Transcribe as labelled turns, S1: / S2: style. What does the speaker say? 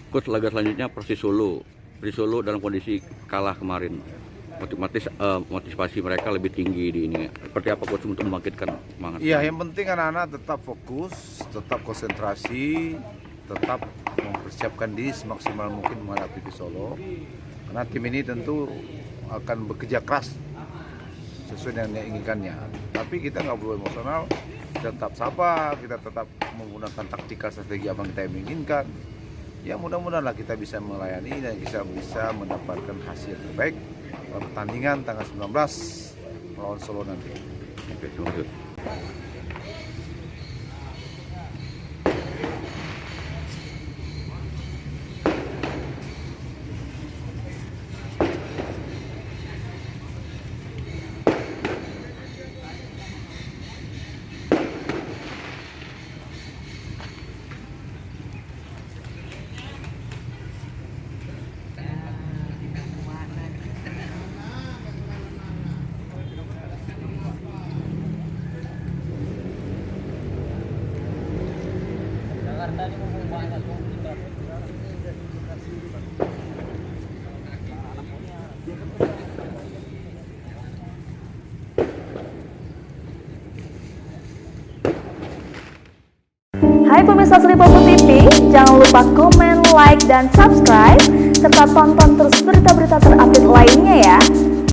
S1: Coach, laga selanjutnya Persis Solo. Persis Solo dalam kondisi kalah kemarin. Motivasi mereka lebih tinggi di ini. Seperti apa Coach untuk membangkitkan semangat?
S2: Iya, yang penting anak-anak tetap fokus, tetap konsentrasi, tetap mempersiapkan diri semaksimal mungkin menghadapi Persis Solo. Karena tim ini tentu akan bekerja keras sesuai dengan yang inginkannya. Tapi kita nggak perlu emosional, tetap sabar, kita tetap menggunakan taktikal strategi apa yang kita inginkan. Ya mudah-mudahanlah kita bisa melayani dan kita bisa mendapatkan hasil terbaik pertandingan tanggal 19 melawan Solo nanti.
S1: Oke, terima kasih.
S3: Hai pemirsa Sri Popo TV, jangan lupa komen, like, dan subscribe, serta tonton terus berita-berita terupdate lainnya ya.